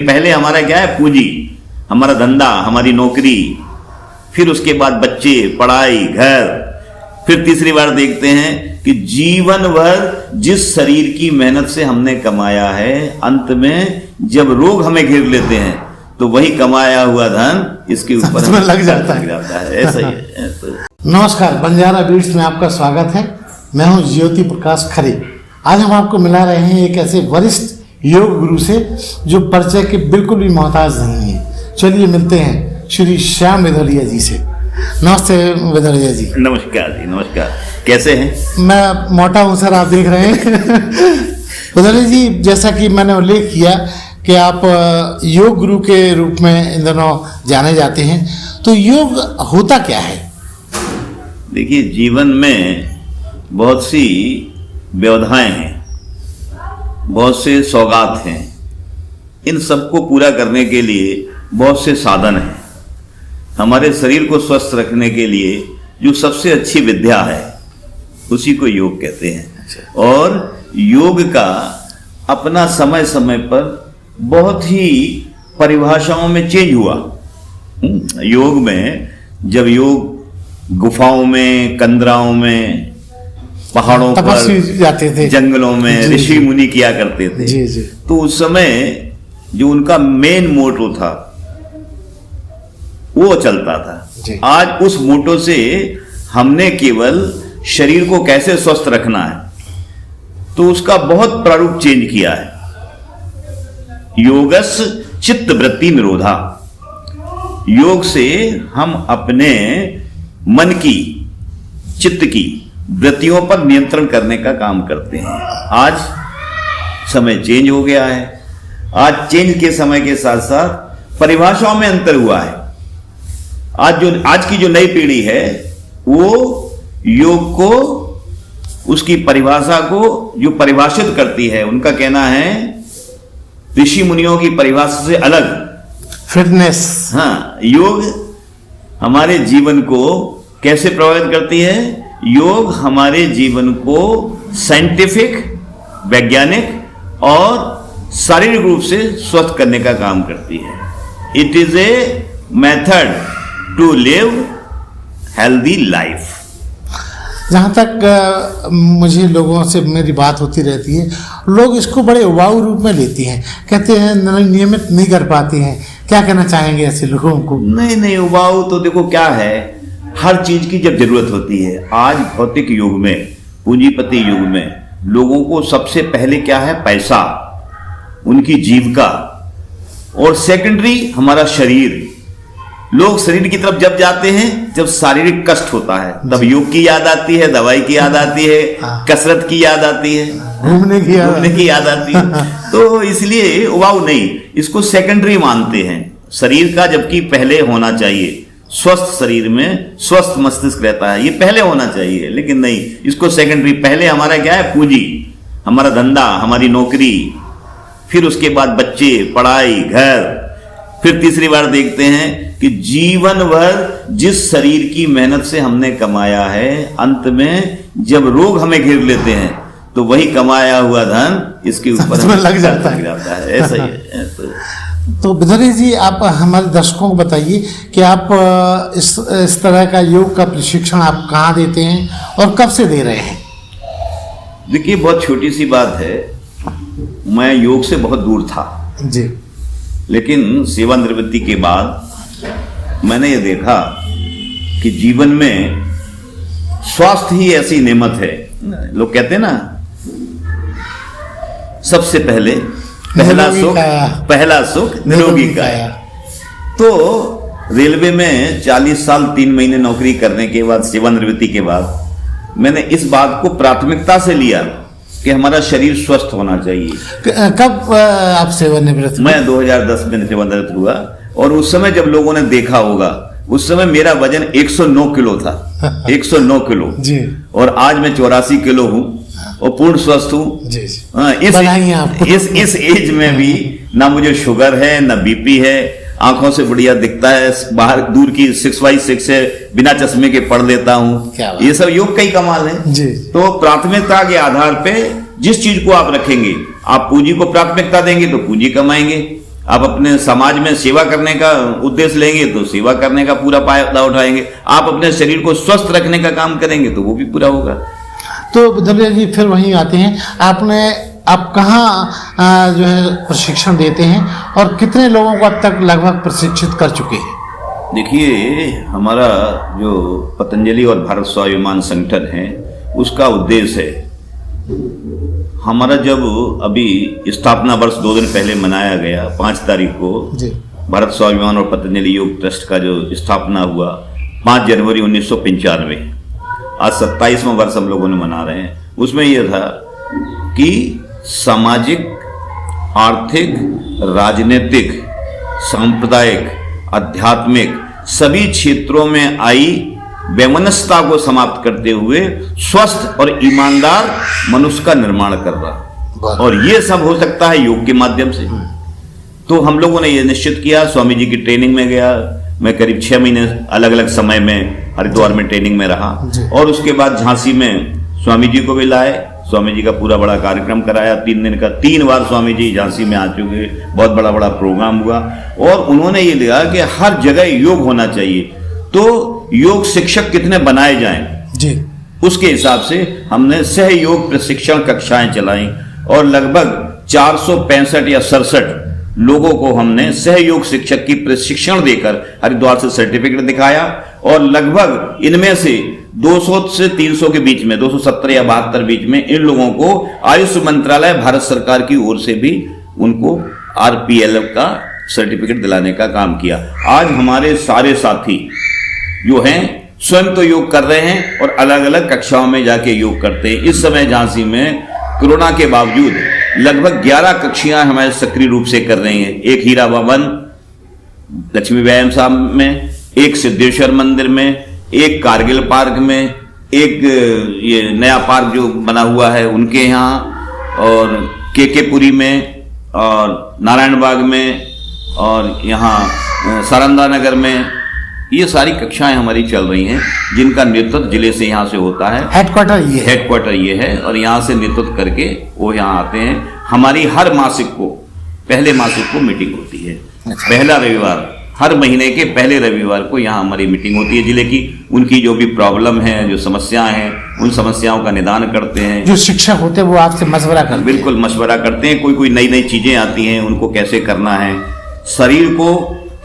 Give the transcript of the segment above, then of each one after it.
पहले हमारा क्या है, पूंजी, हमारा धंधा, हमारी नौकरी, फिर उसके बाद बच्चे, पढ़ाई, घर, फिर तीसरी बार देखते हैं कि जीवन भर जिस शरीर की मेहनत से हमने कमाया है, अंत में जब रोग हमें घेर लेते हैं तो वही कमाया हुआ धन इसके ऊपर लग जाता है। ऐसा ही है। नमस्कार, बंजारा बीट्स में आपका स्वागत है। मैं हूं ज्योति प्रकाश खरे। आज हम आपको मिला रहे हैं एक ऐसे वरिष्ठ योग गुरु से जो परिचय के बिल्कुल भी मोहताज नहीं है। चलिए मिलते हैं श्री श्याम विधौलिया जी से। नमस्ते विधौलिया जी। नमस्कार जी, नमस्कार। कैसे हैं? मैं मोटा हूँ सर, आप देख रहे हैं। विधौलिया जी, जैसा कि मैंने उल्लेख किया कि आप योग गुरु के रूप में इन दिनों जाने जाते हैं, तो योग होता क्या है? देखिए, जीवन में बहुत सी व्यवधाएं हैं, बहुत से सौगात हैं। इन सबको पूरा करने के लिए बहुत से साधन हैं। हमारे शरीर को स्वस्थ रखने के लिए जो सबसे अच्छी विद्या है उसी को योग कहते हैं। और योग का अपना समय समय पर बहुत ही परिभाषाओं में चेंज हुआ। योग में जब योग गुफाओं में, कंदराओं में, पहाड़ों पर जाते थे, जंगलों में ऋषि मुनि किया करते थे। जी जी। तो उस समय जो उनका मेन मोटो था वो चलता था। आज उस मोटो से हमने केवल शरीर को कैसे स्वस्थ रखना है तो उसका बहुत प्रारूप चेंज किया है। योगस चित्त वृत्ति निरोधा। योग से हम अपने मन की, चित्त की वृत्तियों पर नियंत्रण करने का काम करते हैं। आज समय चेंज हो गया है। आज चेंज के समय के साथ साथ परिभाषाओं में अंतर हुआ है। आज की जो नई पीढ़ी है वो योग को, उसकी परिभाषा को जो परिभाषित करती है, उनका कहना है ऋषि मुनियों की परिभाषा से अलग फिटनेस। हाँ, योग हमारे जीवन को कैसे प्रभावित करती है? योग हमारे जीवन को साइंटिफिक, वैज्ञानिक और शारीरिक रूप से स्वस्थ करने का काम करती है। It is a method to live healthy life. जहाँ तक मुझे लोगों से मेरी बात होती रहती है, लोग इसको बड़े उबाऊ रूप में लेते हैं, कहते हैं नियमित नहीं कर पाते हैं। क्या कहना चाहेंगे ऐसे लोगों को? नहीं, उबाऊ तो देखो क्या है, हर चीज की जब जरूरत होती है। आज भौतिक युग में, पूंजीपति युग में लोगों को सबसे पहले क्या है? पैसा, उनकी जीविका, और सेकेंडरी हमारा शरीर। लोग शरीर की तरफ जब जाते हैं जब शारीरिक कष्ट होता है, तब योग की याद आती है, दवाई की याद आती है, कसरत की याद आती है, घूमने की याद आती है। तो इसलिए उबाऊ नहीं, इसको सेकेंडरी मानते हैं शरीर का, जबकि पहले होना चाहिए। स्वस्थ शरीर में स्वस्थ मस्तिष्क रहता है, ये पहले होना चाहिए, लेकिन नहीं, इसको सेकेंडरी। पहले हमारा क्या है? पूंजी, हमारा धंधा, हमारी नौकरी, फिर उसके बाद बच्चे, पढ़ाई, घर, फिर तीसरी बार देखते हैं कि जीवन भर जिस शरीर की मेहनत से हमने कमाया है, अंत में जब रोग हमें घेर लेते हैं तो वही कमाया हुआ धन इसके ऊपर लग जाता है। ऐसा ही है। तो विधौलिया जी, आप हमारे दर्शकों को बताइए कि आप इस तरह का योग का प्रशिक्षण आप कहाँ देते हैं और कब से दे रहे हैं? देखिए, बहुत छोटी सी बात है, मैं योग से बहुत दूर था जी, लेकिन सेवानिवृत्ति के बाद मैंने ये देखा कि जीवन में स्वास्थ्य ही ऐसी नेमत है। लोग कहते हैं ना, सबसे पहले पहला सुख निरोगी काया। तो रेलवे में 40 साल 3 महीने नौकरी करने के बाद, सेवानिवृत्ति के बाद, मैंने इस बात को प्राथमिकता से लिया कि हमारा शरीर स्वस्थ होना चाहिए। कब आप सेवानिवृत्त? मैं 2010 में सेवानिवृत्त हुआ, और उस समय जब लोगों ने देखा होगा, उस समय मेरा वजन 109 किलो था। 109 किलो जी। और आज मैं 84 किलो हूँ और पूर्ण स्वस्थ हूँ। इस एज में भी ना मुझे शुगर है, ना बीपी है, आंखों से बढ़िया दिखता है, बाहर दूर की 6x6 से बिना चश्मे के पढ़ लेता हूँ। ये सब योग का ही कमाल है जी। तो प्राथमिकता के आधार पे जिस चीज को आप रखेंगे, आप पूंजी को प्राथमिकता देंगे तो पूंजी कमाएंगे, आप अपने समाज में सेवा करने का उद्देश्य लेंगे तो सेवा करने का पूरा फायदा उठाएंगे, आप अपने शरीर को स्वस्थ रखने का काम करेंगे तो वो भी पूरा होगा। तो धनंजय जी फिर वहीं आते हैं, आप कहाँ जो है प्रशिक्षण देते हैं और कितने लोगों को अब तक लगभग प्रशिक्षित कर चुके हैं? देखिए, हमारा जो पतंजलि और भारत स्वाभिमान संगठन है उसका उद्देश्य है, हमारा जब अभी स्थापना वर्ष 2 दिन पहले मनाया गया 5 तारीख को जी। भारत स्वाभिमान और पतंजलि योग ट्रस्ट का जो स्थापना हुआ 5 जनवरी 1995, आज 27वां वर्ष हम लोगों ने मना रहे हैं। उसमें यह था कि सामाजिक, आर्थिक, राजनीतिक, सांप्रदायिक, आध्यात्मिक सभी क्षेत्रों में आई वैमनस्यता को समाप्त करते हुए स्वस्थ और ईमानदार मनुष्य का निर्माण कर रहा, और ये सब हो सकता है योग के माध्यम से। तो हम लोगों ने ये निश्चित किया, स्वामी जी की ट्रेनिंग में गया, मैं करीब 6 महीने अलग अलग समय में हरिद्वार में ट्रेनिंग में रहा, और उसके बाद झांसी में स्वामी जी को भी लाए, स्वामी जी का पूरा बड़ा कार्यक्रम कराया 3 दिन का। 3 बार स्वामी जी झांसी में आ चुके, बहुत बड़ा बड़ा प्रोग्राम हुआ, और उन्होंने ये लिया कि हर जगह योग होना चाहिए, तो योग शिक्षक कितने बनाए जाएं जी, उसके हिसाब से हमने सहयोग प्रशिक्षण कक्षाएं चलाई, और लगभग 465 या 67 लोगों को हमने सहयोग शिक्षक की प्रशिक्षण देकर हरिद्वार से सर्टिफिकेट दिखाया, और लगभग इनमें से 200 से 300 के बीच में, 270 या 72 बीच में इन लोगों को आयुष मंत्रालय भारत सरकार की ओर से भी उनको RPLF का सर्टिफिकेट दिलाने का काम किया। आज हमारे सारे साथी जो हैं स्वयं तो योग कर रहे हैं और अलग अलग कक्षाओं में जाके योग करते हैं। इस समय झांसी में कोरोना के बावजूद लगभग 11 कक्षाएं हमारे सक्रिय रूप से कर रहे हैं। एक हीरा भवन लक्ष्मी व्यायाम शाला में, एक सिद्धेश्वर मंदिर में, एक कारगिल पार्क में, एक ये नया पार्क जो बना हुआ है उनके यहाँ, और केकेपुरी में, और नारायण बाग में, और यहाँ सारंदा नगर में। ये सारी कक्षाएं हमारी चल रही हैं, जिनका नेतृत्व जिले से यहाँ से होता है। हेडक्वार्टर ये है, और यहाँ से नेतृत्व करके वो यहाँ आते हैं। हमारी हर मासिक को, पहले मासिक को मीटिंग होती है। पहला रविवार, हर महीने के पहले रविवार को यहाँ हमारी मीटिंग होती है। जिले की उनकी जो भी प्रॉब्लम है, जो समस्याएं हैं, उन समस्याओं का निदान करते हैं। जो शिक्षक होते हैं वो आपसे मशवरा करते हैं? बिल्कुल मशवरा करते हैं। कोई नई नई चीजें आती हैं, उनको कैसे करना है, शरीर को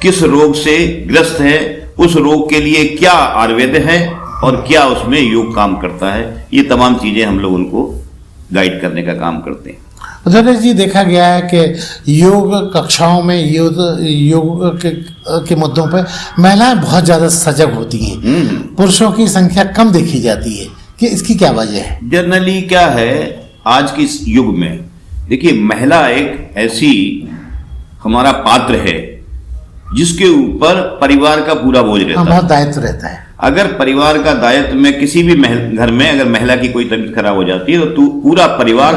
किस रोग से ग्रस्त है, उस रोग के लिए क्या आयुर्वेद है और क्या उसमें योग काम करता है, ये तमाम चीजें हम लोग उनको गाइड करने का काम करते हैं। धनंजय जी, देखा गया है कि योग कक्षाओं में योग के मुद्दों पर महिलाएं बहुत ज्यादा सजग होती हैं, पुरुषों की संख्या कम देखी जाती है, कि इसकी क्या वजह है? जनरली क्या है, आज के इस युग में देखिए, महिला एक ऐसी हमारा पात्र है जिसके ऊपर परिवार का पूरा बोझ रहता है, बहुत दायित्व रहता है। अगर परिवार का दायित्व में किसी भी घर में अगर महिला की कोई तबीयत खराब हो जाती है तो पूरा परिवार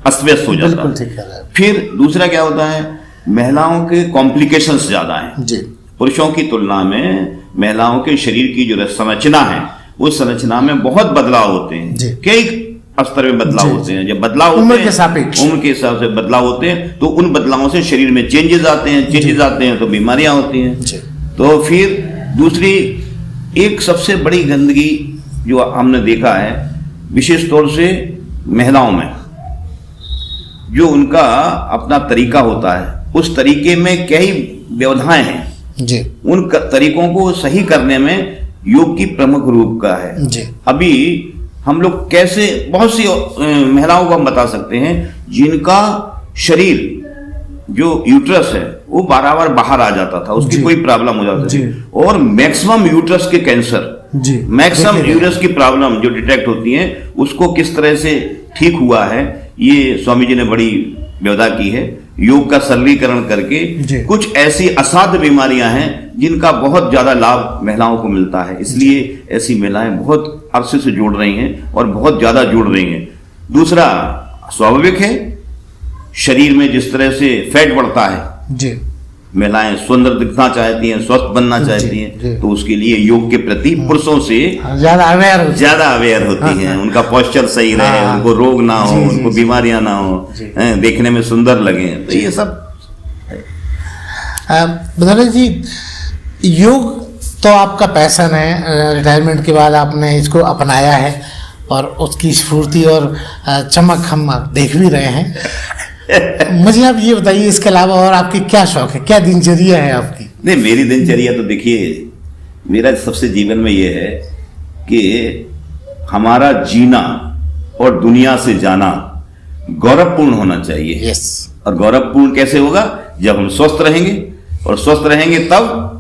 अस्त व्यस्त हो जाता है। फिर दूसरा क्या होता है, महिलाओं के कॉम्प्लिकेशंस ज्यादा हैं जी। पुरुषों की तुलना में। महिलाओं के शरीर की जो संरचना है, उस संरचना में बहुत बदलाव होते हैं, कई स्तर में बदलाव होते हैं। जब बदलाव होते हैं उम्र के हिसाब से बदलाव होते हैं, तो उन बदलावों से शरीर में चेंजेस आते हैं तो बीमारियां होती हैं। तो फिर दूसरी एक सबसे बड़ी गंदगी जो हमने देखा है, विशेष तौर से महिलाओं में, जो उनका अपना तरीका होता है, उस तरीके में कई व्यवधाएं हैं जी। उन तरीकों को सही करने में योग की प्रमुख रूप का है जी। अभी हम लोग कैसे, बहुत सी महिलाओं को हम बता सकते हैं जिनका शरीर जो यूट्रस है वो बार बाहर आ जाता था, उसकी कोई प्रॉब्लम हो जाती थी, और मैक्सिमम यूट्रस के कैंसर, मैक्सिमम यूट्रस की प्रॉब्लम जो डिटेक्ट होती है, उसको किस तरह से ठीक हुआ है, ये स्वामी जी ने बड़ी व्यवधा की है। योग का सरलीकरण करके कुछ ऐसी असाध्य बीमारियां हैं जिनका बहुत ज्यादा लाभ महिलाओं को मिलता है, इसलिए ऐसी महिलाएं बहुत अरसे से जुड़ रही हैं और बहुत ज्यादा जुड़ रही हैं। दूसरा, स्वाभाविक है, शरीर में जिस तरह से फैट बढ़ता है जी, महिलाएं सुंदर दिखना चाहती हैं, स्वस्थ बनना चाहती हैं, तो उसके लिए योग के प्रति पुरुषों से ज्यादा अवेयर होती हैं। उनका पोस्चर सही रहे, उनको रोग ना हो, उनको बीमारियां ना हो, देखने में सुंदर लगे, तो ये सब बदले जी, योग तो आपका पैशन है, रिटायरमेंट के बाद आपने इसको अपनाया है और उसकी स्फूर्ति और चमक हम देख भी रहे हैं। मुझे आप ये बताइए, इसके अलावा और आपकी क्या शौक है, क्या दिनचर्या है आपकी? नहीं, मेरी दिनचर्या तो देखिए, मेरा सबसे जीवन में ये है कि हमारा जीना और दुनिया से जाना गौरवपूर्ण होना चाहिए। यस। और गौरवपूर्ण कैसे होगा? जब हम स्वस्थ रहेंगे, और स्वस्थ रहेंगे तब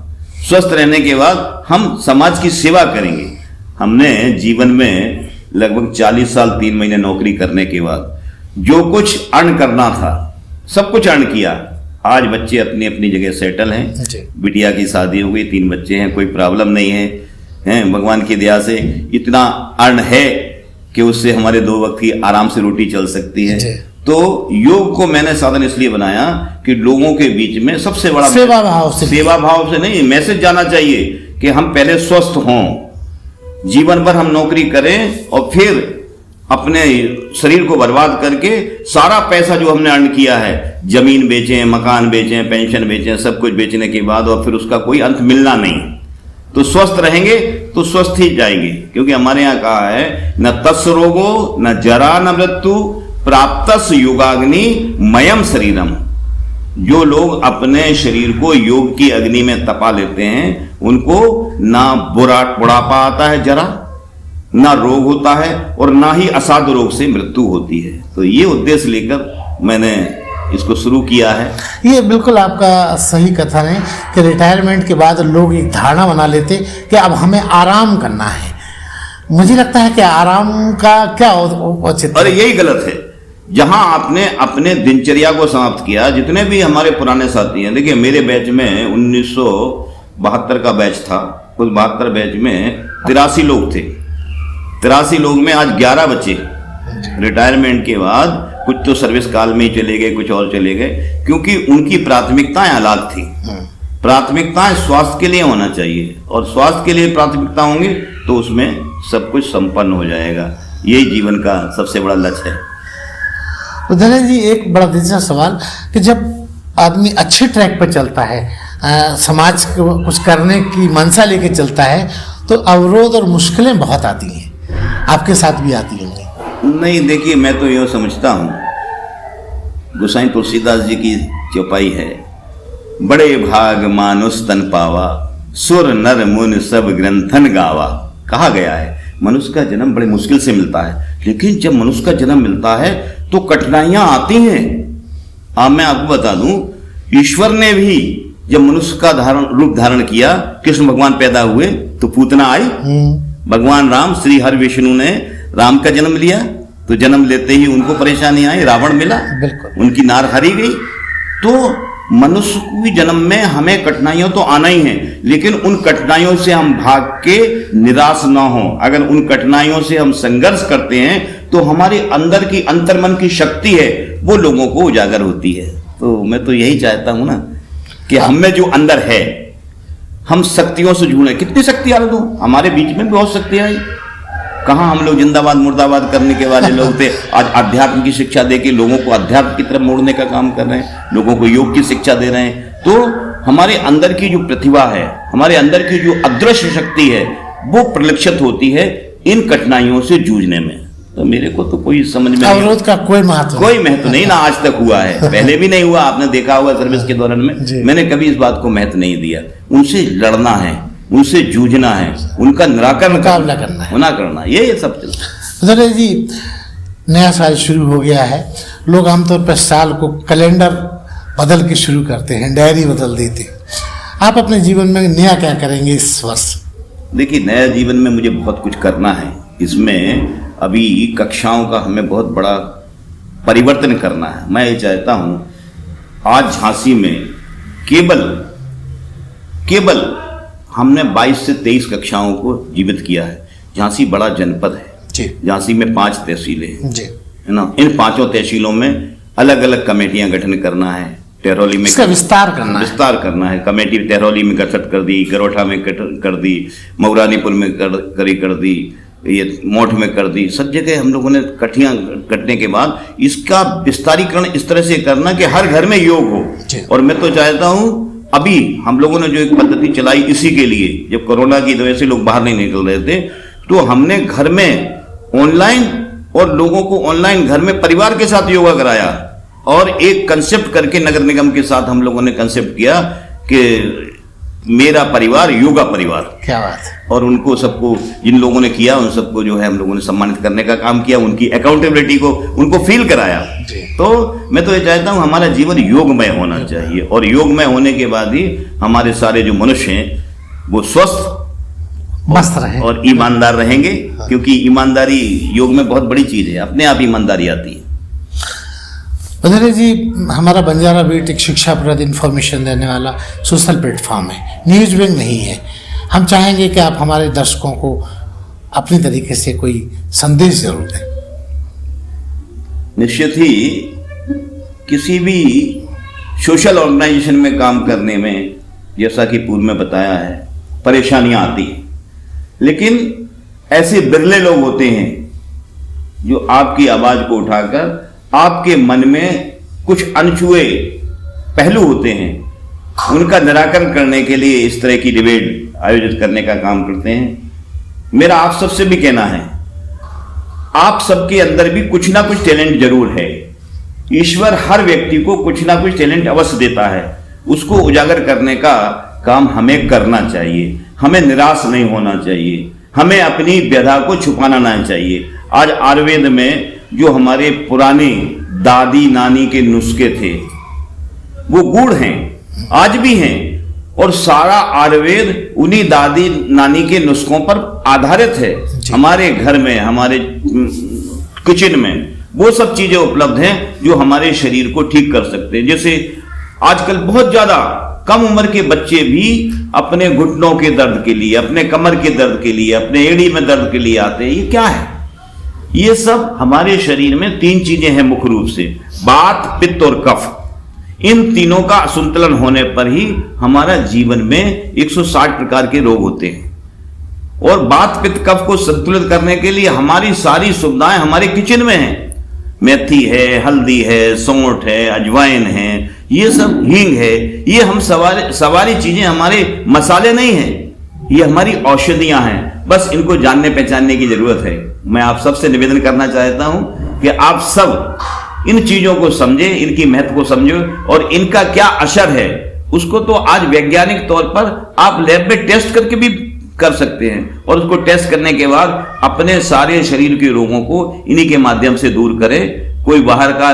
स्वस्थ रहने के बाद हम समाज की सेवा करेंगे। हमने जीवन में लगभग 40 साल 3 महीने नौकरी करने के बाद जो कुछ अर्न करना था सब कुछ अर्न किया। आज बच्चे अपनी अपनी जगह सेटल हैं, बिटिया की शादी हो गई, 3 बच्चे हैं, कोई प्रॉब्लम नहीं है, भगवान की दया से इतना अर्न है कि उससे हमारे 2 वक्त की आराम से रोटी चल सकती है। तो योग को मैंने साधन इसलिए बनाया कि लोगों के बीच में सबसे बड़ा सेवा भाव से नहीं, मैसेज जाना चाहिए कि हम पहले स्वस्थ हों, जीवन भर हम नौकरी करें और फिर अपने शरीर को बर्बाद करके सारा पैसा जो हमने अर्न किया है, जमीन बेचें, मकान बेचें, पेंशन बेचें, सब कुछ बेचने के बाद और फिर उसका कोई अंत मिलना नहीं। तो स्वस्थ रहेंगे तो स्वस्थ ही जाएंगे, क्योंकि हमारे यहाँ कहा है न तस् रोगो न जरा न मृत्यु प्राप्तस योगाग्नि मयम शरीरम। जो लोग अपने शरीर को योग की अग्नि में तपा लेते हैं उनको ना बुढ़ापा आता है, जरा ना रोग होता है, और ना ही असाध्य रोग से मृत्यु होती है। तो ये उद्देश्य लेकर मैंने इसको शुरू किया है। ये बिल्कुल आपका सही कथन है कि रिटायरमेंट के बाद लोग एक धारणा बना लेते कि अब हमें आराम करना है। मुझे लगता है कि आराम का क्या औचित्य? अरे यही गलत है। जहां आपने अपने दिनचर्या को समाप्त किया, जितने भी हमारे पुराने साथी हैं, देखिए मेरे बैच में 1972 का बैच था, कुल 72 बैच में 83 लोग थे। 83 लोग में आज 11 बचे रिटायरमेंट के बाद। कुछ तो सर्विस काल में ही चले गए, कुछ और चले गए, क्योंकि उनकी प्राथमिकताएं अलग थी। प्राथमिकताएं स्वास्थ्य के लिए होना चाहिए, और स्वास्थ्य के लिए प्राथमिकता होंगी तो उसमें सब कुछ संपन्न हो जाएगा। यही जीवन का सबसे बड़ा लक्ष्य है। उदय जी, एक बड़ा दिलचस्प सवाल कि जब आदमी अच्छे ट्रैक पर चलता है, समाज को कुछ करने की मंशा लेके चलता है, तो अवरोध और मुश्किलें बहुत आती हैं। आपके साथ भी आती होंगी? नहीं, देखिए मैं तो यूँ समझता हूँ, गोसाई तुलसीदास जी की चौपाई है, बड़े भाग मानुष तन पावा, सुर नर मुन सब ग्रंथन गावा। कहा गया है मनुष्य का जन्म बड़े मुश्किल से मिलता है, लेकिन जब मनुष्य का जन्म मिलता है तो कठिनाइयां आती हैं। अब मैं आपको बता दूं, ईश्वर ने भी जब मनुष्य का रूप धारण किया, कृष्ण भगवान पैदा हुए तो पूतना आई। भगवान राम श्री हरि विष्णु ने राम का जन्म लिया, तो जन्म लेते ही उनको परेशानी आई, रावण मिला, उनकी नार हरी गई। तो मनुष्य की जन्म में हमें कठिनाइयों तो आना ही है, लेकिन उन कठिनाइयों से हम भाग के निराश ना हो। अगर उन कठिनाइयों से हम संघर्ष करते हैं तो हमारे अंदर की अंतर्मन की शक्ति है वो लोगों को उजागर होती है। तो मैं तो यही चाहता हूं ना कि हम में जो अंदर है, हम शक्तियों से जुड़े। कितनी शक्ति आ दो, हमारे बीच में बहुत शक्तियां आई। कहाँ हम लोग जिंदाबाद मुर्दाबाद करने के वाले लोग थे, आज अध्यात्म की शिक्षा देके लोगों को अध्यात्म की तरफ मोड़ने का काम कर रहे हैं, लोगों को योग की शिक्षा दे रहे हैं। तो हमारे अंदर की जो प्रतिभा है, हमारे अंदर की जो अदृश्य शक्ति है, वो परिलक्षित होती है इन कठिनाइयों से जूझने में। तो मेरे को तो कोई समझ में अवरोध का कोई महत्व नहीं ना आज तक हुआ है, पहले भी नहीं हुआ। आपने देखा होगा सर्विस के दौरान में मैंने कभी इस बात को महत्व नहीं दिया। उनसे लड़ना है, उनसे जूझना है, उनका निराकरण करना, ये सब चलता है। जी, नया साल शुरू हो गया है, लोग आमतौर पर साल को कैलेंडर बदल के शुरू करते हैं, डायरी बदल देते हैं। आप अपने जीवन में नया क्या करेंगे इस वर्ष? देखिए, नया जीवन में मुझे बहुत कुछ करना है। इसमें अभी कक्षाओं का हमें बहुत बड़ा परिवर्तन करना है। मैं ये चाहता हूं, आज झांसी में केवल हमने 22 से 23 कक्षाओं को जीवित किया है। झांसी बड़ा जनपद है, झांसी में 5 तहसीलें हैं, है ना। इन 5 तहसीलों में अलग अलग कमेटियां गठन करना है। टहरौली में विस्तार करना है। कमेटी टहरौली में गठन कर दी, गरोठा में कर दी, मऊरानीपुर में कर दी, ये मोठ में कर दी। सब जगह हम लोगों ने कटियां कटने के बाद इसका विस्तारीकरण इस तरह से करना कि हर घर में योग हो। और मैं तो चाहता हूं अभी हम लोगों ने जो एक पद्धति चलाई इसी के लिए, जब कोरोना की वजह से लोग बाहर नहीं निकल रहे थे, तो हमने घर में ऑनलाइन और लोगों को ऑनलाइन घर में परिवार के साथ योगा कराया और एक कंसेप्ट करके नगर निगम के साथ हम लोगों ने कंसेप्ट किया कि मेरा परिवार योगा परिवार। क्या बात है। और उनको सबको, जिन लोगों ने किया उन सबको जो है हम लोगों ने सम्मानित करने का काम किया, उनकी अकाउंटेबिलिटी को उनको फील कराया। तो मैं तो ये चाहता हूँ हमारा जीवन योगमय होना चाहिए और योगमय होने के बाद ही हमारे सारे जो मनुष्य हैं वो स्वस्थ मस्त रहे और ईमानदार रहेंगे, क्योंकि ईमानदारी योग में बहुत बड़ी चीज है, अपने आप ईमानदारी आती है। बंजारा जी, हमारा बंजारा बीट एक शिक्षाप्रद इंफॉर्मेशन देने वाला सोशल प्लेटफॉर्म है, न्यूज बैंक नहीं है। हम चाहेंगे कि आप हमारे दर्शकों को अपनी तरीके से कोई संदेश जरूर दें। निश्चित ही किसी भी सोशल ऑर्गेनाइजेशन में काम करने में, जैसा कि पूर्व में बताया है, परेशानियां आती हैं, लेकिन ऐसे बिरले लोग होते हैं जो आपकी आवाज को उठाकर आपके मन में कुछ अनछुए पहलू होते हैं उनका निराकरण करने के लिए इस तरह की डिबेट आयोजित करने का काम करते हैं। मेरा आप सबसे भी कहना है, आप सबके अंदर भी कुछ ना कुछ टैलेंट जरूर है। ईश्वर हर व्यक्ति को कुछ ना कुछ टैलेंट अवश्य देता है, उसको उजागर करने का काम हमें करना चाहिए। हमें निराश नहीं होना चाहिए, हमें अपनी व्यथा को छुपाना नहीं चाहिए। आज आयुर्वेद में जो हमारे पुराने दादी नानी के नुस्खे थे वो गूढ़ हैं, आज भी हैं, और सारा आयुर्वेद उन्हीं दादी नानी के नुस्खों पर आधारित है। हमारे घर में, हमारे किचन में वो सब चीजें उपलब्ध हैं जो हमारे शरीर को ठीक कर सकते हैं। जैसे आजकल बहुत ज्यादा कम उम्र के बच्चे भी अपने घुटनों के दर्द के लिए, अपने कमर के दर्द के लिए, अपने एड़ी में दर्द के लिए आते हैं। ये क्या है? ये सब हमारे शरीर में तीन चीजें हैं मुख्य रूप से, वात, पित्त और कफ। इन तीनों का असंतुलन होने पर ही हमारा जीवन में 160 प्रकार के रोग होते हैं। और वात, पित्त, कफ को संतुलित करने के लिए हमारी सारी सुविधाएं हमारे किचन में हैं। मेथी है, हल्दी है, सौंठ है, अजवाइन है, ये सब हींग है। ये हम सवारी चीजें, हमारे मसाले नहीं हैं, ये हमारी औषधियां हैं। बस इनको जानने पहचानने की जरूरत है। मैं आप सबसे निवेदन करना चाहता हूं कि आप सब इन चीजों को समझें, इनकी महत्व को समझो और इनका क्या असर है उसको तो आज वैज्ञानिक तौर पर आप लैब में टेस्ट करके भी कर सकते हैं। और उसको टेस्ट करने के बाद अपने सारे शरीर के रोगों को इन्हीं के माध्यम से दूर करें। कोई बाहर का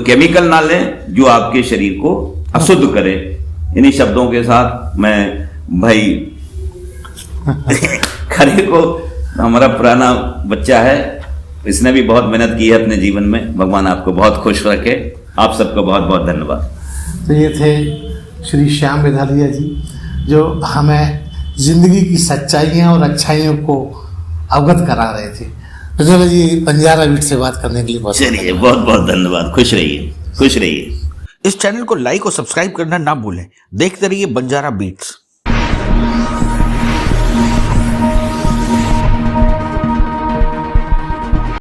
केमिकल ना लें जो आपके शरीर को अशुद्ध करे। इन्हीं शब्दों के साथ मैं भाई खरे को, हमारा पुराना बच्चा है, इसने भी बहुत मेहनत की है अपने जीवन में, भगवान आपको बहुत खुश रखे। आप सबको बहुत बहुत धन्यवाद। तो ये थे श्री श्याम बेधालिया जी, जो हमें जिंदगी की सच्चाइयाँ और अच्छाइयों को अवगत करा रहे थे। बंजारा जी, बंजारा बीट से बात करने के लिए बहुत चलिए, बहुत बहुत धन्यवाद। खुश रहिए, खुश रहिए। इस चैनल को लाइक और सब्सक्राइब करना ना भूलें। देखते रहिए बंजारा बीट्स।